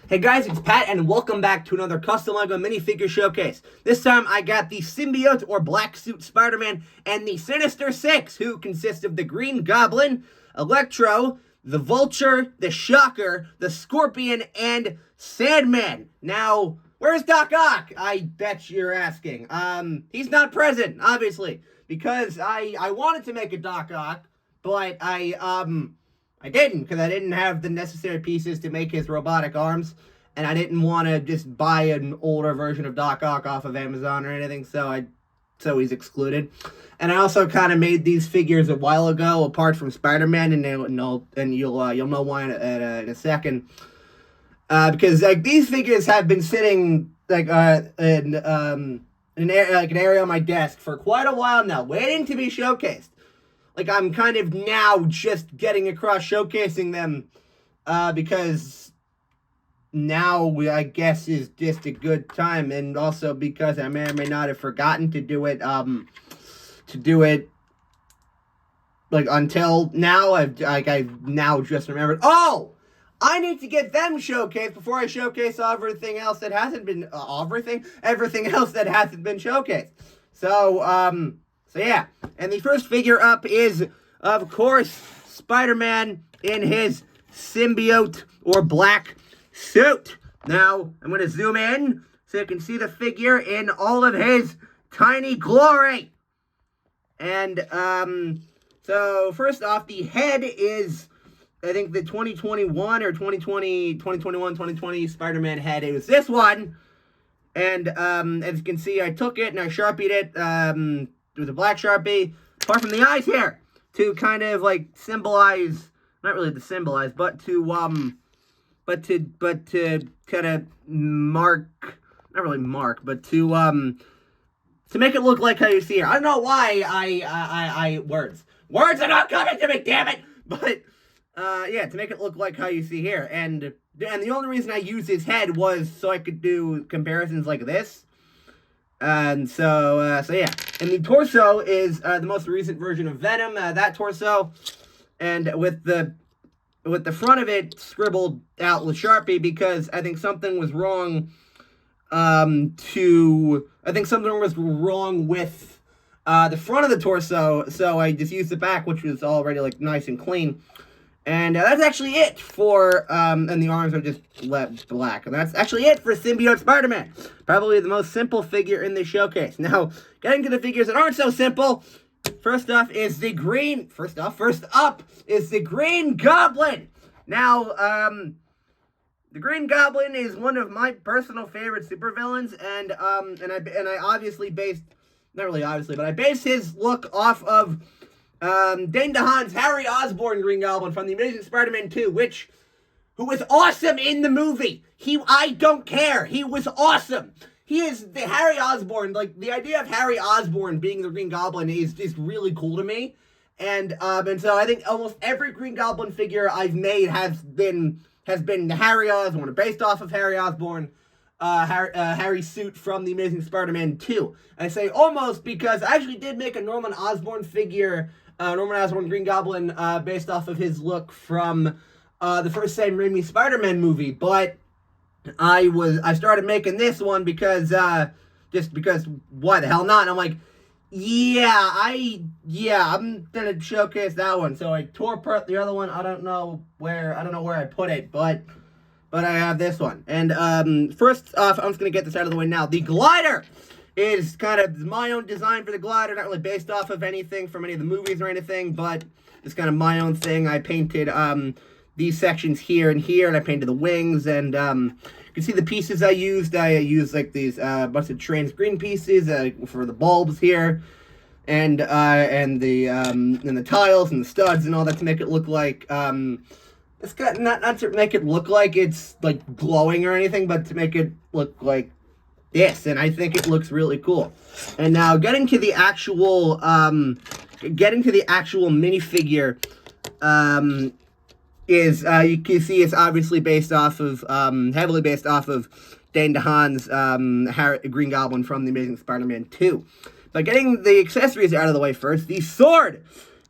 Hey guys, it's Pat, and welcome back to another custom LEGO minifigure showcase. This time I got the Symbiote or Black Suit Spider-Man and the Sinister 6, who consist of the Green Goblin, Electro, the Vulture, the Shocker, the Scorpion, and Sandman. Now, where's Doc Ock? I bet you're asking. He's not present, obviously, because I wanted to make a Doc Ock, but I didn't, because I didn't have the necessary pieces to make his robotic arms, and I didn't want to just buy an older version of Doc Ock off of Amazon or anything, so he's excluded. And I also kind of made these figures a while ago, apart from Spider-Man, and you'll know why in a second. Because like these figures have been sitting like in an area on my desk for quite a while now, waiting to be showcased. Like, I'm kind of now just getting across showcasing them, because now, I guess, is just a good time, and also because I may or may not have forgotten to do it, like, until now. I've now just remembered, oh! I need to get them showcased before I showcase everything else that hasn't been, everything else that hasn't been showcased. So yeah, and the first figure up is, of course, Spider-Man in his symbiote or black suit. Now, I'm going to zoom in so you can see the figure in all of his tiny glory. And, so first off, the head is, I think, the 2021 or 2020 Spider-Man head. It was this one. And, as you can see, I took it and I Sharpied it, with a black Sharpie, apart from the eyes here, to kind of like symbolize, not really to symbolize, but to kind of mark, not really mark, but to make it look like how you see here. I don't know why words are not coming to me, damn it! But, yeah, to make it look like how you see here. And the only reason I used his head was so I could do comparisons like this. And so yeah. And the torso is the most recent version of Venom, that torso. And with the front of it scribbled out with Sharpie, because I think something was wrong, with the front of the torso, so I just used the back, which was already, like, nice and clean. And that's actually it for, and the arms are just black. And that's actually it for Symbiote Spider-Man. Probably the most simple figure in the showcase. Now, getting to the figures that aren't so simple, first up is the Green Goblin. Now, the Green Goblin is one of my personal favorite supervillains, and I obviously based, not really obviously, but I based his look off of Dane DeHaan's Harry Osborn Green Goblin from The Amazing Spider-Man 2, who was awesome in the movie. I don't care. He was awesome. He is the Harry Osborn. Like, the idea of Harry Osborn being the Green Goblin is just really cool to me. And so I think almost every Green Goblin figure I've made has been Harry Osborn, based off of Harry Osborn. Harry's suit from The Amazing Spider-Man 2. I say almost because I actually did make a Norman Osborn figure, Norman Osborn Green Goblin, based off of his look from the first Sam Raimi Spider-Man movie, but I started making this one because why the hell not? And I'm like, I'm gonna showcase that one. So I tore apart the other one. I don't know where I put it, but I have this one. And first off, I'm just gonna get this out of the way now. The glider is kind of my own design for the glider, not really based off of anything from any of the movies or anything, but it's kind of my own thing. I painted these sections here and here, and I painted the wings, and you can see the pieces I used. I used like these bunch of trans green pieces for the bulbs here, and the tiles and the studs and all that to make it look like it's got not to make it look like it's like glowing or anything, but to make it look like this, and I think it looks really cool. And now getting to the actual minifigure, is you can see it's obviously based off of heavily based off of Dane DeHaan's Green Goblin from The Amazing Spider-Man 2. But getting the accessories out of the way first, the sword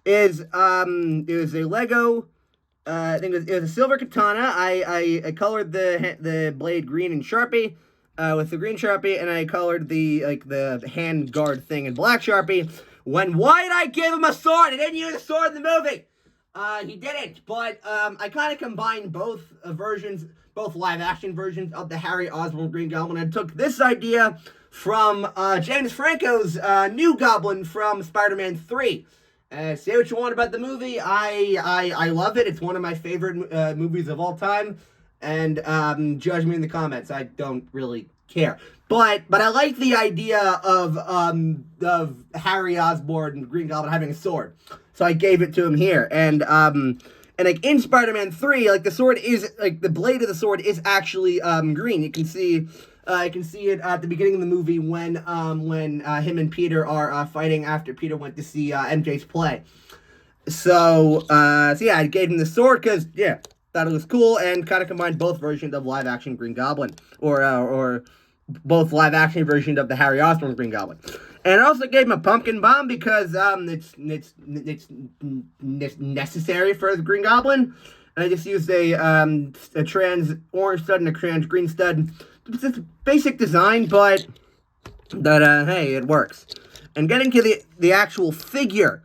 is a Lego I think it was a silver katana. I colored the blade green in Sharpie, with the green Sharpie, and I colored the hand guard thing in black Sharpie. Why did I give him a sword? I didn't use a sword in the movie. He didn't, but I kind of combined both versions, both live-action versions of the Harry Osborn Green Goblin. I took this idea from James Franco's new Goblin from Spider-Man 3. Say what you want about the movie. I love it. It's one of my favorite movies of all time. And judge me in the comments. I don't really care. But I like the idea of Harry Osborn Green Goblin having a sword. So I gave it to him here. And like in Spider-Man 3, like the sword is like the blade of the sword is actually green. You can see it at the beginning of the movie when him and Peter are fighting after Peter went to see MJ's play. So yeah, I gave him the sword because yeah, thought it was cool and kind of combined both versions of live action Green Goblin or both live action versions of the Harry Osborn Green Goblin. And I also gave him a pumpkin bomb because it's necessary for the Green Goblin. And I just used a trans orange stud and a trans green stud. It's just basic design, but hey, it works. And getting to the actual figure,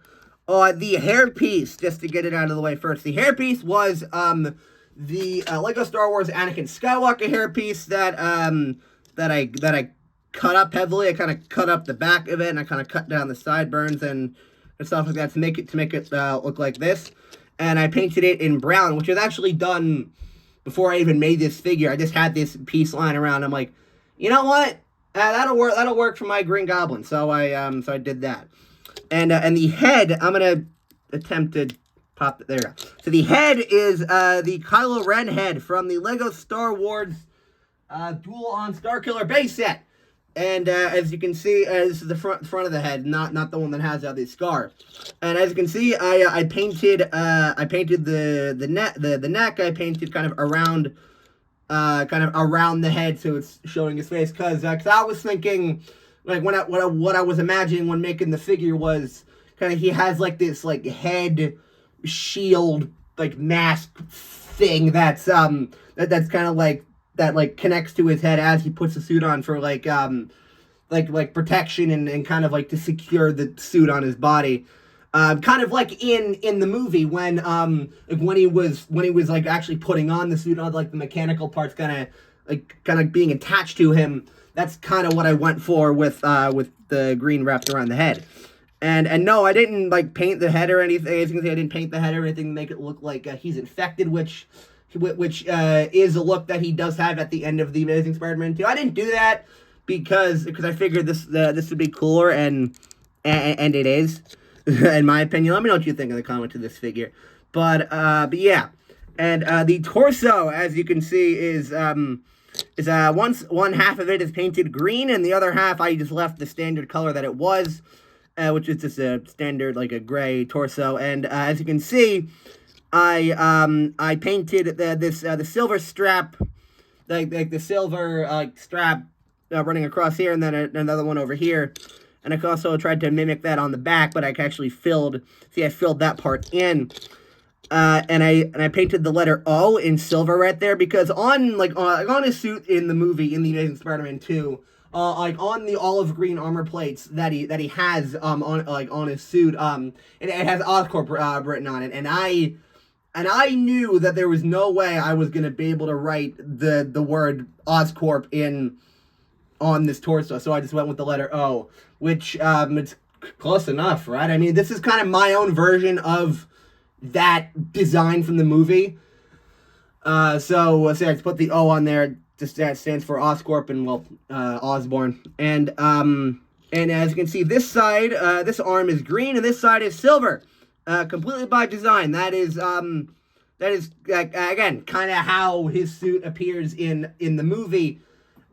the hairpiece, just to get it out of the way first. The hairpiece was the Lego Star Wars Anakin Skywalker hairpiece that I cut up heavily. I kind of cut up the back of it, and I kind of cut down the sideburns and stuff like that to make it look like this. And I painted it in brown, which was actually done before I even made this figure. I just had this piece lying around. I'm like, you know what? That'll work. That'll work for my Green Goblin. So I did that. And the head, I'm gonna attempt to pop it. There we go. So the head is the Kylo Ren head from the Lego Star Wars Duel on Starkiller base set. And as you can see, this is the front of the head, not the one that has the scar. And as you can see, I painted the neck. I painted kind of around the head, so it's showing his face. Cause I was thinking, like what I was imagining when making the figure was kind of he has like this like head shield like mask thing that's kind of like. That like connects to his head as he puts the suit on for like protection and kind of like to secure the suit on his body, kind of like in the movie when he was like actually putting on the suit, on like the mechanical parts kind of being attached to him. That's kind of what I went for with the green wrapped around the head. And no, I didn't like paint the head or anything. As you can see, I didn't paint the head or anything to make it look like he's infected, which is a look that he does have at the end of the Amazing Spider-Man 2. I didn't do that because I figured this would be cooler, and it is, in my opinion. Let me know what you think in the comments of this figure. But yeah, and the torso, as you can see, is one half of it is painted green, and the other half I just left the standard color that it was, which is just a standard like a gray torso. And as you can see, I painted the silver strap, like the silver strap running across here, and then another one over here. And I also tried to mimic that on the back, but I actually filled that part in. And I painted the letter O in silver right there because on his suit in the movie in the Amazing Spider-Man 2, on the olive green armor plates that he has on his suit, it has Oscorp written on it, and I knew that there was no way I was going to be able to write the word Oscorp on this torso, so I just went with the letter O, which, it's close enough, right? I mean, this is kind of my own version of that design from the movie. So I just put the O on there, just that stands for Oscorp and, well, Osborn. And as you can see, this side, this arm is green, and this side is silver. Completely by design. That is again kind of how his suit appears in the movie,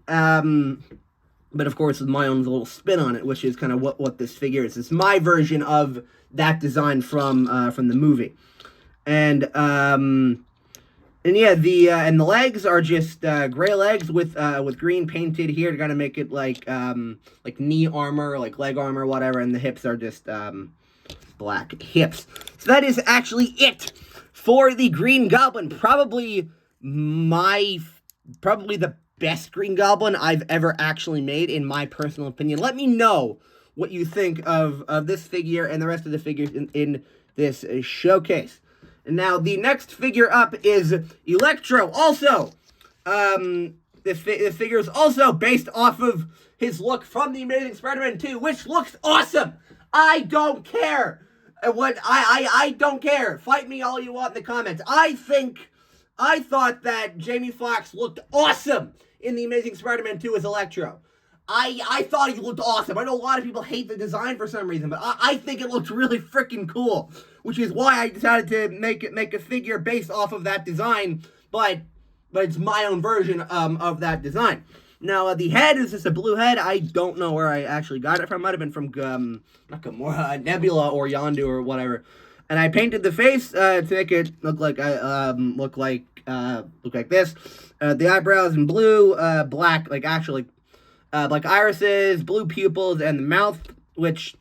but of course with my own little spin on it, which is kind of what this figure is. It's my version of that design from the movie, and yeah, the legs are just gray legs with green painted here to kind of make it like knee armor, like leg armor, whatever, and the hips are just black hips. So that is actually it for the Green Goblin. Probably the best Green Goblin I've ever actually made, in my personal opinion. Let me know what you think of this figure and the rest of the figures in this showcase. And now the next figure up is Electro. Also, this figure is also based off of his look from the Amazing Spider-Man 2, which looks awesome. I don't care. I don't care. Fight me all you want in the comments. I thought that Jamie Foxx looked awesome in the Amazing Spider-Man 2 as Electro. I thought he looked awesome. I know a lot of people hate the design for some reason, but I think it looks really freaking cool, which is why I decided to make a figure based off of that design, but it's my own version of that design. Now, the head is just a blue head. I don't know where I actually got it from. Might have been from not Gamora, Nebula or Yondu or whatever. And I painted the face to make it look like this. The eyebrows in blue, black, like irises, blue pupils, and the mouth, which,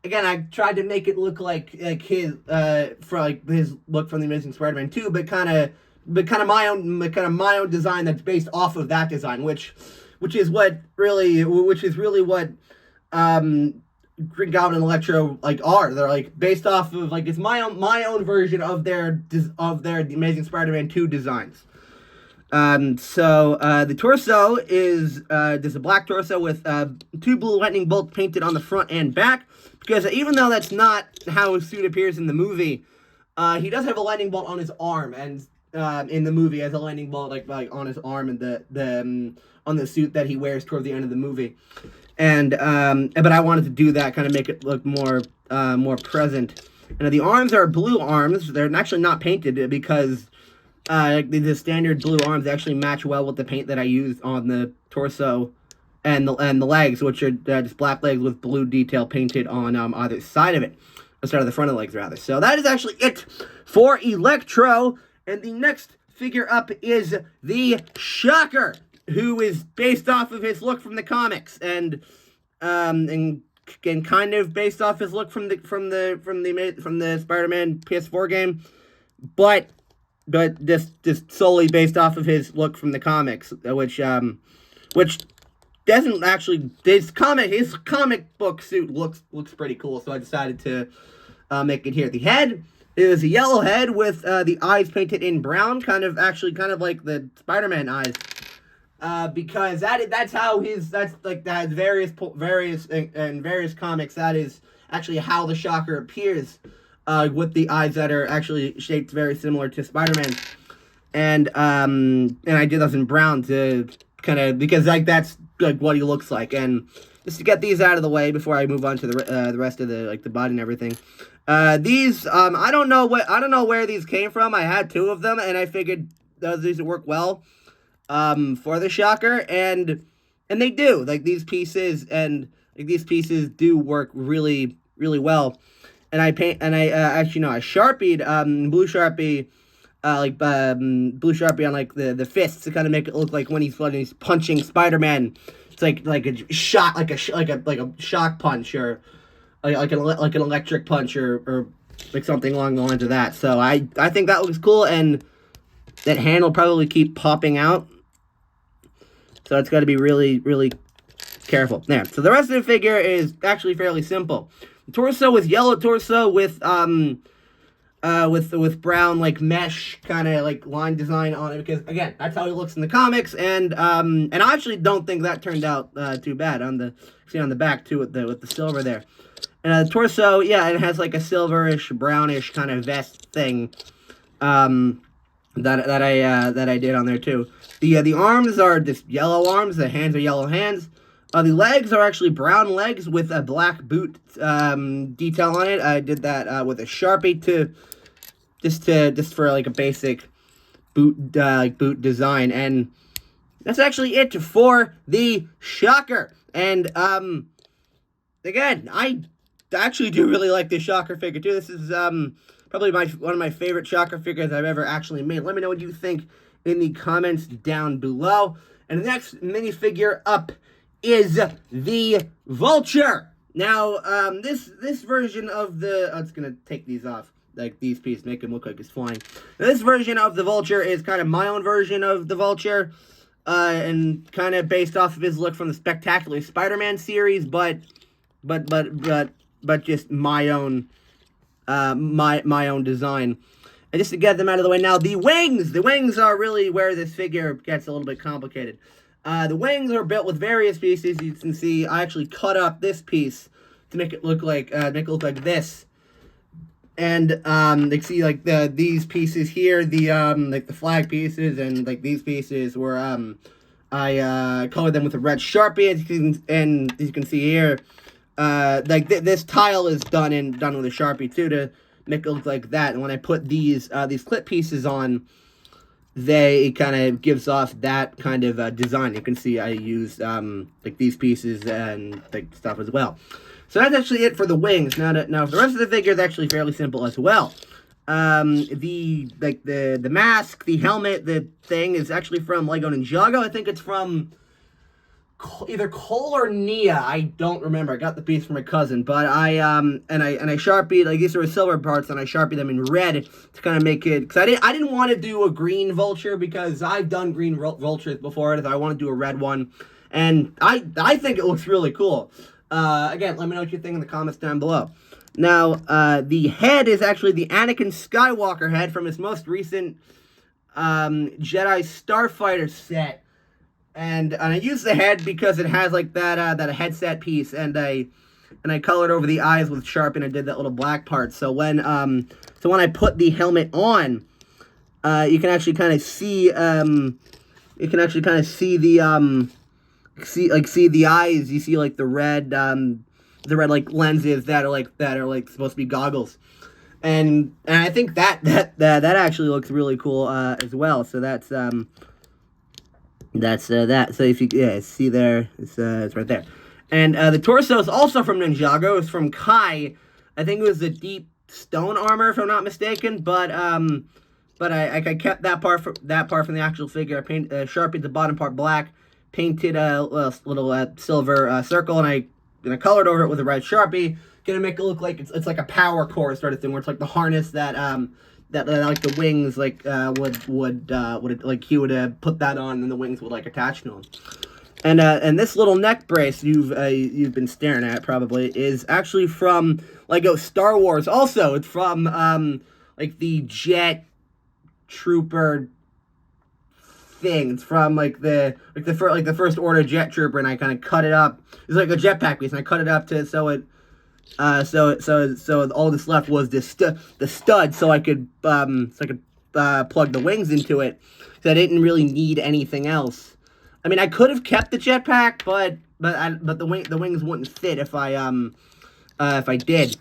again, I tried to make it look like his his look from the Amazing Spider-Man 2, but kind of my own design that's based off of that design, which is really what Green Goblin and Electro are. They're based off of it's my own version of their Amazing Spider-Man 2 designs. So the torso is there's a black torso with 2 blue lightning bolts painted on the front and back, because even though that's not how his suit appears in the movie, he does have a lightning bolt on his arm, and in the movie has a lightning bolt on his arm and on the suit that he wears toward the end of the movie. And but I wanted to do that, kind of make it look more present. And the arms are blue arms. They're actually not painted because the standard blue arms actually match well with the paint that I used on the torso and the legs, which are just black legs with blue detail painted on either side of it. Instead of the front of the legs, rather. So that is actually it for Electro. And the next figure up is the Shocker, who is based off of his look from the comics, and kind of based off his look from the Spider-Man PS4 game, but just solely based off of his look from the comics, which doesn't actually, his comic book suit looks pretty cool, so I decided to make it here. The head is a yellow head with the eyes painted in brown, kind of like the Spider-Man eyes. Because that's various comics, that is actually how the Shocker appears, with the eyes that are actually shaped very similar to Spider-Man. And I did those in brown to kind of, because that's what he looks like. And just to get these out of the way before I move on to the rest of the body and everything. These I don't know where these came from. I had 2 of them, and I figured these would work well for the Shocker, and they do. These pieces do work really, really well. And I sharpied blue Sharpie blue Sharpie on the fists to kind of make it look like when he's punching Spider-Man. It's like a shock punch, or like an electric punch, or like something along the lines of that. So I think that looks cool, and that hand will probably keep popping out. So it's got to be really, really careful. There. So the rest of the figure is actually fairly simple. The torso is yellow torso with brown mesh kind of line design on it, because again, that's how he looks in the comics, and I actually don't think that turned out too bad on the back too with the silver there. And the torso, yeah, it has a silverish, brownish kind of vest thing that I did on there too. The arms are just yellow arms. The hands are yellow hands. The legs are actually brown legs with a black boot detail on it. I did that with a Sharpie just for a basic boot design, and that's actually it for the Shocker. And again, I actually do really like this Shocker figure too. This is probably one of my favorite Shocker figures I've ever actually made. Let me know what you think in the comments down below. And the next minifigure up is the Vulture. Now, this version of the... I'm just going to take these off. like these pieces make him look like he's flying. Now, this version of the Vulture is kind of my own version of the Vulture, and kind of based off of his look from the Spectacular Spider-Man series, but just my own, my own design. And just to get them out of the way now, the wings are really where this figure gets a little bit complicated. The wings are built with various pieces. You can see I actually cut up this piece to make it look like this. And you can see like these pieces here, the like the flag pieces, and like these pieces were I colored them with a red Sharpie, as you can see here. Like this tile is done with a Sharpie too, to make it look like that. And when I put these clip pieces on, it kind of gives off that kind of design. You can see I used like these pieces and like stuff as well. So that's actually it for the wings. Now for the rest of the figure is actually fairly simple as well. The mask, the helmet, the thing is actually from Lego Ninjago. I think it's from either Cole or Nia. I don't remember. I got the piece from my cousin, but I Sharpied, like, these are silver parts, and I Sharpied them in red to kind of make it, because I didn't want to do a green Vulture, because I've done green Vultures before, and I want to do a red one, and I think it looks really cool. Again, let me know what you think in the comments down below. Now, the head is actually the Anakin Skywalker head from his most recent Jedi Starfighter set. And I used the head because it has like that headset piece, and I colored over the eyes with Sharp, and I did that little black part. So when I put the helmet on, you can actually kind of see the see the eyes. You see like the red like lenses that are like supposed to be goggles, and I think that actually looks really cool as well. So that's that. So if you see there, it's right there. And the torso is also from Ninjago. It's from Kai. I think it was the deep stone armor, if I'm not mistaken. But I kept that part from the actual figure. I Sharpied the bottom part black, painted a little silver circle, and I colored over it with a red Sharpie. Gonna make it look like it's like a power core sort of thing, where it's like the harness that like the wings like would like he would put that on, and the wings would like attach to him. And this little neck brace you've been staring at probably is actually from Lego Star Wars. Also, it's from like the Jet Trooper thing. It's from like the First Order Jet Trooper, and I kind of cut it up. It's like a jetpack piece, and I cut it up to so all this left was the stud, so I could plug the wings into it. So I didn't really need anything else. I mean, I could have kept the jetpack, but the wings wouldn't fit if I did.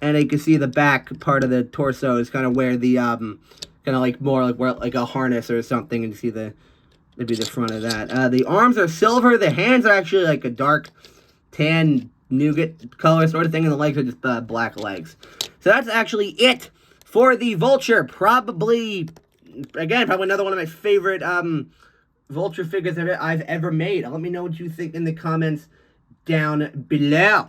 And you can see the back part of the torso is kind of where the kind of like more like where like a harness or something, and you see maybe the front of that. The arms are silver. The hands are actually like a dark tan nougat color sort of thing, and the legs are just black legs. So that's actually it for the Vulture. Probably another one of my favorite Vulture figures I've ever made. Let me know what you think in the comments down below.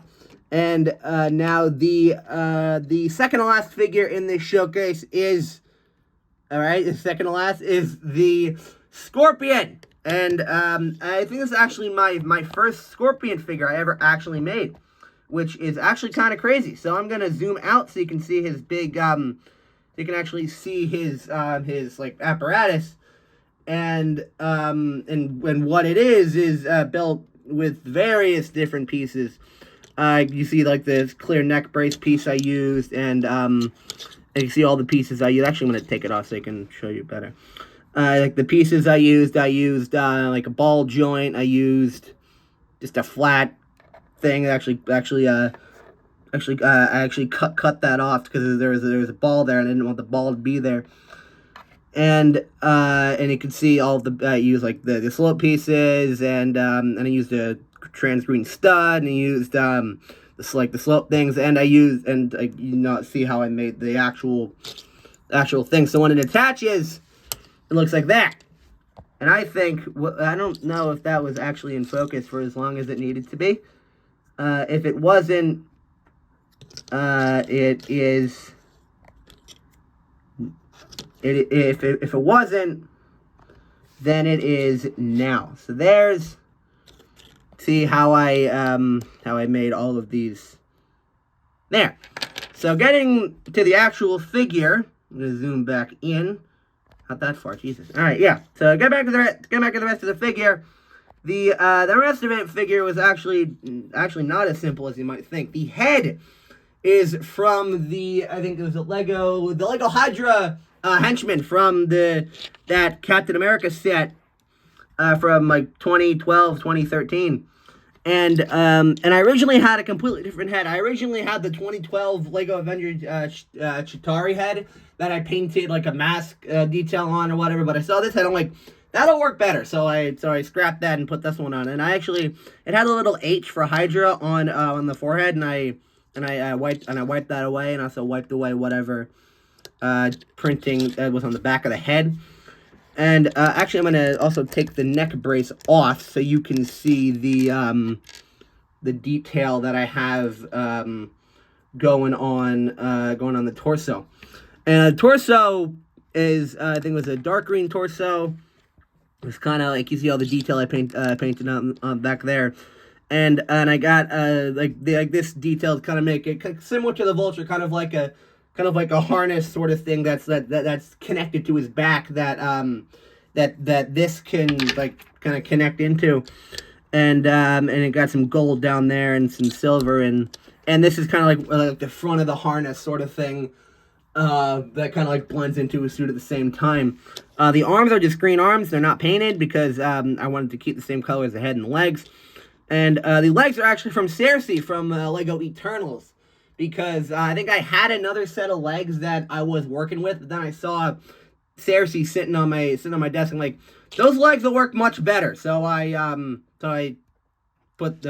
And now the second to last figure in this showcase is, the second to last is the Scorpion. And I think this is actually my first Scorpion figure I ever actually made, which is actually kind of crazy. So I'm gonna zoom out so you can see his big you can actually see his like apparatus, and what it is built with various different pieces. You see like this clear neck brace piece I used, and you see all the pieces I used. Actually, I'm gonna take it off so I can show you better. Like the pieces I used like a ball joint. I used just a flat thing. I actually cut that off because there was a ball there, and I didn't want the ball to be there. And you can see all the I used like the slope pieces, and I used a trans green stud, and I used the slope things, and you see how I made the actual thing. So when it attaches, it looks like that. And I think, I don't know if that was actually in focus for as long as it needed to be. If it wasn't, it is if it wasn't, then it is now. So there's, see how I made all of these there. So getting to the actual figure, I'm gonna zoom back in. Not that far, Jesus. All right, yeah. So get back to the rest of the figure. The rest of it figure was actually not as simple as you might think. The head is from I think it was the Lego Hydra henchman from that Captain America set from like 2012, 2013. And I originally had a completely different head. I originally had the 2012 Lego Avengers Chitauri head that I painted like a mask detail on or whatever. But I saw this head, I'm like, that'll work better. So I scrapped that and put this one on. And it had a little H for Hydra on the forehead, and I wiped that away, and also wiped away whatever printing that was on the back of the head. And actually, I'm gonna also take the neck brace off so you can see the detail that I have going on the torso. And the torso is I think it was a dark green torso. It's kind of like, you see all the detail I painted on back there. And I got like this detail to kind of make it similar to the Vulture, kind of like a harness sort of thing that's connected to his back that this can like kind of connect into, and it got some gold down there and some silver, and this is kind of like the front of the harness sort of thing that kind of like blends into his suit at the same time. The arms are just green arms; they're not painted because I wanted to keep the same color as the head and the legs. And the legs are actually from Cersei from Lego Eternals, because I think I had another set of legs that I was working with, but then I saw Cersei sitting on my desk, and like, those legs will work much better. So I put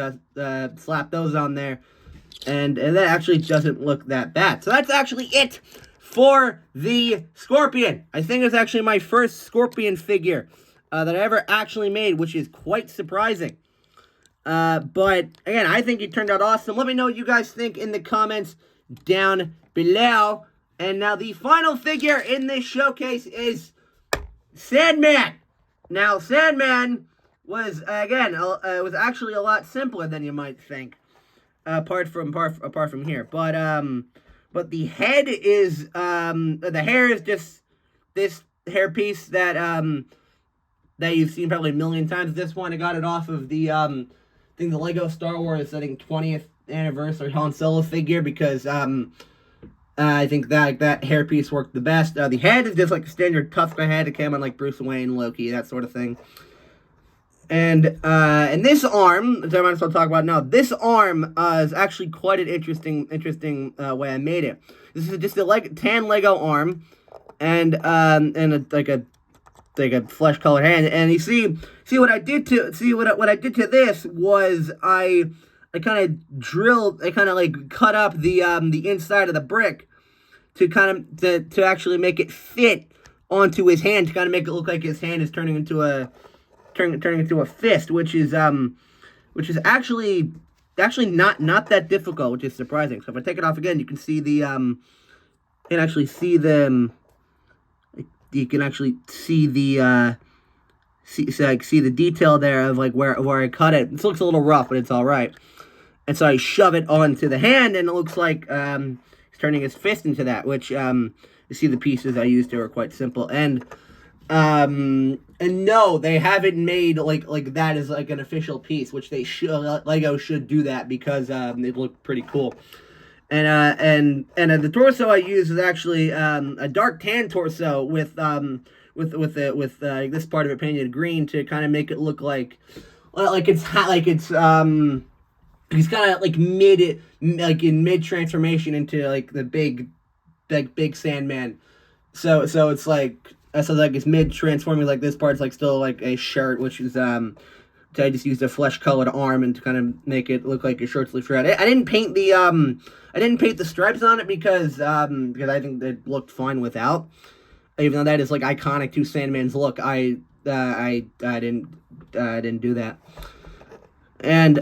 slap those on there, and that actually doesn't look that bad. So that's actually it for the Scorpion. I think it's actually my first Scorpion figure that I ever actually made, which is quite surprising. But again, I think it turned out awesome. Let me know what you guys think in the comments down below. And now the final figure in this showcase is Sandman. Now, Sandman was was actually a lot simpler than you might think, apart from here. But the head is the hair is just this hairpiece that you've seen probably a million times. This one, I got it off of the the Lego Star Wars, I think 20th anniversary Han Solo figure, because I think that hairpiece worked the best. The head is just like a standard Tusker head. It came on like Bruce Wayne, Loki, that sort of thing. And this arm, which I might as well talk about now, this arm is actually quite an interesting way I made it. This is just a tan Lego arm, and like a flesh colored hand. And you see what I did to this was I kind of drilled, I kind of like cut up the inside of the brick to actually make it fit onto his hand, to kind of make it look like his hand is turning into a fist, which is actually not that difficult, which is surprising. So if I take it off again, you can see the see the detail there of like where I cut it. This looks a little rough, but it's all right. And so I shove it onto the hand, and it looks like he's turning his fist into that, which you see the pieces I used here are quite simple. And no, they haven't made like that as like an official piece, which they should. Lego should do that, because they look pretty cool. And the torso I used is actually a dark tan torso with this part of it painted green to kind of make it look like he's kind of like in mid transformation into like the big Sandman. So it's like it's mid transforming, like this part's like still like a shirt, which is I just used a flesh colored arm and to kind of make it look like a short sleeve shirt. I didn't paint the stripes on it because I think it looked fine without. Even though that is like iconic to Sandman's look, I didn't do that. And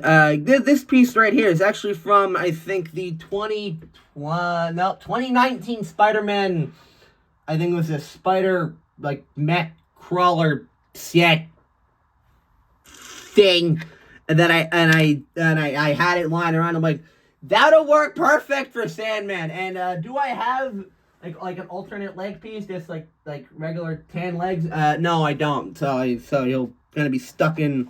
this piece right here is actually from, I think, the 2019 SpiderMan I think it was a spider, like, mech crawler set thing that I had it lying around. I'm like, that'll work perfect for Sandman. And do I have like an alternate leg piece, just like regular tan legs? No, I don't. So you're gonna be stuck in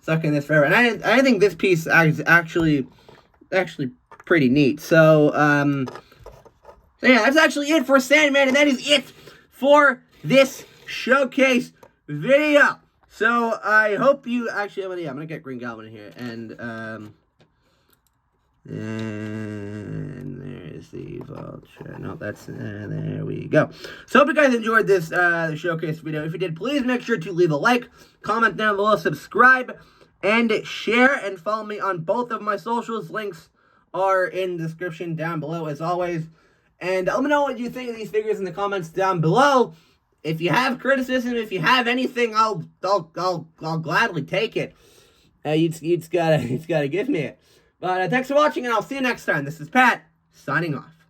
this forever. And I think this piece is actually pretty neat. So so yeah, that's actually it for Sandman, and that is it for this showcase video. So I hope you actually, I'm gonna get Green Goblin in here, and there's the Vulture. No, that's there we go. So hope you guys enjoyed this showcase video. If you did, please make sure to leave a like, comment down below, subscribe, and share, and follow me on both of my socials. Links are in the description down below as always. And let me know what you think of these figures in the comments down below. If you have criticism, if you have anything, I'll gladly take it. You just gotta give me it. But thanks for watching, and I'll see you next time. This is Pat, signing off.